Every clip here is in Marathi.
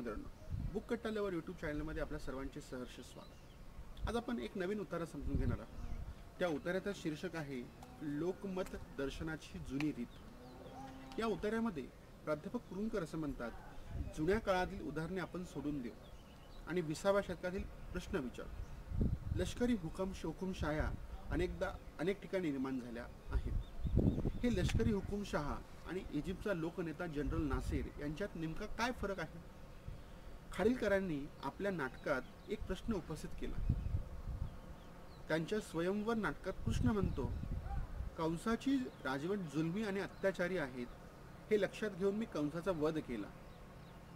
मित्रांनो, बुक कट्टा लवर यूट्यूब चॅनलमध्ये आपल्या सर्वांचे सहर्ष स्वागत। आज आपण एक नवीन उतारा समजून घेणार आहोत। त्या उतार्याचं शीर्षक आहे लोकमत दर्शनाची जुनी रीत। या उतार्यामध्ये प्राध्यापक कुरुंकर असं म्हणतात, जुन्या काळातील उदाहरणे आपण सोडून देऊ आणि 20व्या शतकातील प्रश्न विचारू। लष्करी हुकुमशाह्या अनेक ठिकाणी निर्माण झाल्या आहेत। हे लष्करी हुकुमशहा आणि इजिप्तचा लोकनेता जनरल नासेर यांच्यात नेमका काय फरक आहे? खाडीलकरांनी आपल्या नाटकात एक प्रश्न उपस्थित केला। त्यांच्या स्वयंवर नाटकात कृष्ण म्हणतो, कंसाची राजवट जुलमी आणि अत्याचारी आहेत, हे लक्षात घेऊन मी कंसाचा वध केला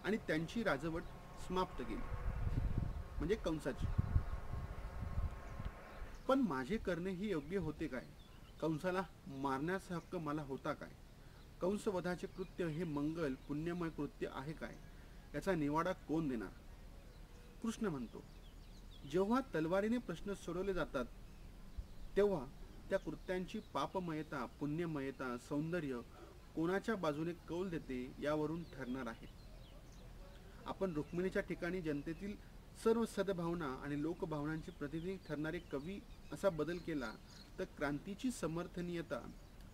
आणि त्यांची राजवट समाप्त केली, म्हणजे कंसाची। पण माझे करणे हे योग्य होते काय? कंसाला मारण्याचा हक्क मला होता काय? कंसवधाचे कृत्य हे मंगल पुण्यमय कृत्य आहे काय? याचा निवाडा कोण देणार? कृष्ण म्हणतो, जेव्हा तलवारीने प्रश्न सोडवले जातात तेव्हा त्या कृत्यांची पापमयता, पुण्यमयता, सौंदर्य कोणाच्या बाजूने कौल देते यावरून ठरणार आहे। आपण रुक्मिणीच्या ठिकाणी जनतेतील सर्व सद्भावना आणि लोकभावनांचे प्रतिनिधी ठरणारे कवी असा बदल केला तर क्रांतीची समर्थनीयता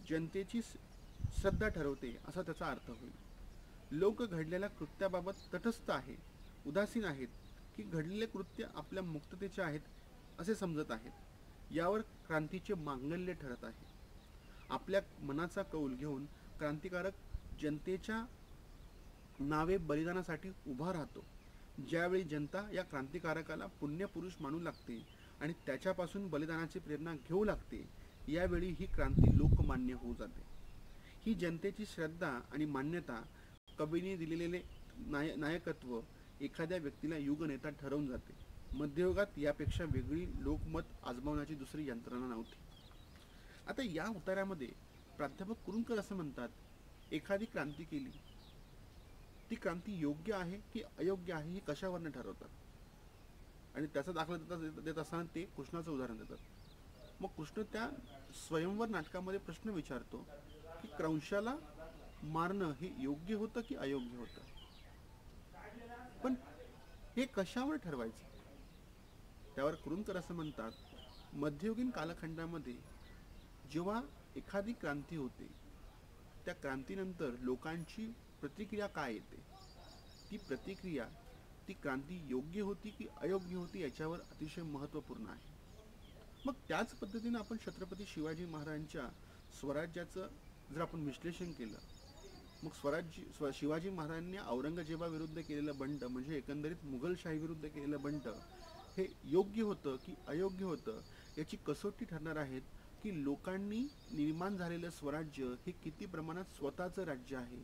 जनतेची श्रद्धा ठरवते असा त्याचा अर्थ होईल। लोक घडलेल्या कृत्याबाबत तटस्थ आहे, उदासीन आहेत की घडलेले कृत्य आपल्या मुक्ततेचे आहेत असे समजत आहेत, यावर क्रांतीचे मांगल्य ठरत आहे। आपल्या मनाचा कौल घेऊन क्रांतिकारक जनतेच्या नावे बलिदानासाठी उभा राहतो। ज्यावेळी जनता या क्रांतिकारकाला पुण्यपुरुष मानू लागते आणि त्याच्यापासून बलिदानाची प्रेरणा घेऊ लागते, यावेळी ही क्रांती लोकमान्य होऊ जाते। ही जनतेची श्रद्धा आणि मान्यता, कवीने दिलेले नायकत्व एखाद्या व्यक्तीला युगनेता ठरवून जाते। मध्ययुगात यापेक्षा वेगळी लोकमत आजमावण्याची दुसरी यंत्रणा नव्हती। आता या उतार्यामध्ये प्राध्यापक कुरुंकर असं म्हणतात, एखादी क्रांती केली, ती क्रांती योग्य आहे की अयोग्य आहे हे कशावरनं ठरवतात? आणि त्याचा दाखला देत असताना ते कृष्णाचं उदाहरण देतात। मग कृष्ण त्या स्वयंवर नाटकामध्ये प्रश्न विचारतो की कंसाला मारणं हे योग्य होतं की अयोग्य होतं? पण हे कशावर ठरवायचं? त्यावर कुरुंकर असं म्हणतात, मध्ययुगीन कालखंडामध्ये जेव्हा एखादी क्रांती होते, त्या क्रांतीनंतर लोकांची प्रतिक्रिया काय येते, ती प्रतिक्रिया, ती क्रांती योग्य होती की अयोग्य होती याच्यावर अतिशय महत्त्वपूर्ण आहे। मग त्याच पद्धतीने आपण छत्रपती शिवाजी महाराजांच्या स्वराज्याचं जर आपण विश्लेषण केलं, मग शिवाजी महाराजांनी औरंगजेबाविरुद्ध केलेलं बंड, म्हणजे एकंदरीत मुघलशाही विरुद्ध केलेलं बंड, हे योग्य होतं की अयोग्य होतं याची कसोटी ठरणार आहेत की लोकांनी निर्माण झालेलं स्वराज्य हे किती प्रमाणात स्वतःचं राज्य आहे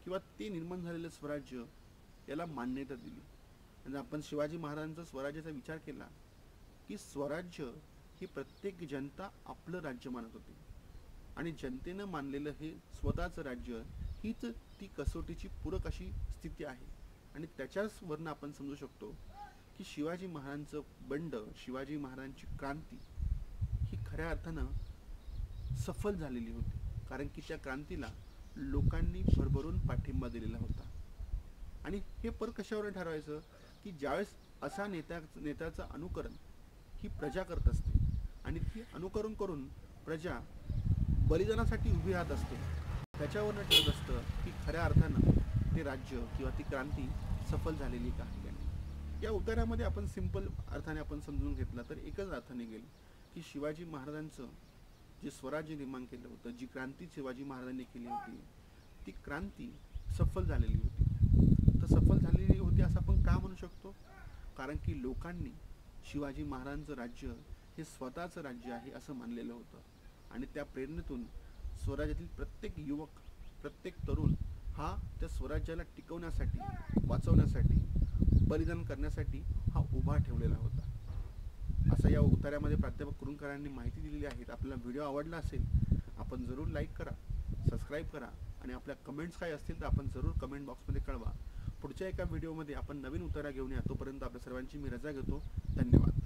किंवा ते निर्माण झालेलं स्वराज्य याला मान्यता दिली। म्हणजे आपण शिवाजी महाराजांचा स्वराज्याचा विचार केला की स्वराज्य ही प्रत्येक जनता आपलं राज्य मानत होती आणि जनतेनं मानलेलं हे स्वतःचं राज्य हीच ती कसोटीची पूरक अशी स्थिती आहे। आणि त्याच्याच वरनं आपण समजू शकतो की शिवाजी महाराजांचं बंड, शिवाजी महाराजांची क्रांती ही खऱ्या अर्थानं सफल झालेली होती, कारण की त्या क्रांतीला लोकांनी भरभरून पाठिंबा दिलेला होता। आणि हे पर कशावर ठरवायचं की ज्यावेळेस अशा नेत्याचं अनुकरण ही प्रजा करत असते आणि ती अनुकरण करून प्रजा बलिदानासाठी उभी राहत असते, त्याच्यावरनं ठरत असतं की खऱ्या अर्थानं ते राज्य किंवा ती क्रांती सफल झालेली का आहे। या उतार्यामध्ये आपण सिंपल अर्थाने आपण समजून घेतला तर एकच अर्थ निघेल की शिवाजी महाराजांचं जे स्वराज्य निर्माण केलं होतं, जी क्रांती शिवाजी महाराजांनी केली होती, ती क्रांती सफल झालेली होती। तर सफल झालेली होती असं आपण का म्हणू शकतो? कारण की लोकांनी शिवाजी महाराजांचं राज्य हे स्वतःचं राज्य आहे असं मानलेलं होतं आणि त्या प्रेरणेतून स्वराज्यातील प्रत्येक युवक, प्रत्येक तरुण हा त्या स्वराज्याला टिकवण्यासाठी, वाचवण्यासाठी, बलिदान करण्यासाठी हा उभा ठेवलेला होता। असं या उतार्यामध्ये प्राध्यापक कुरुंकरांनी माहिती दिलेली आहे। आपल्याला व्हिडिओ आवडला असेल, आपण जरूर लाईक करा, सबस्क्राईब करा आणि आपल्या कमेंट्स काय असतील तर आपण जरूर कमेंट बॉक्समध्ये कळवा। पुढच्या एका व्हिडिओमध्ये आपण नवीन उतारा घेऊन या, तोपर्यंत आपल्या सर्वांची मी रजा घेतो। धन्यवाद।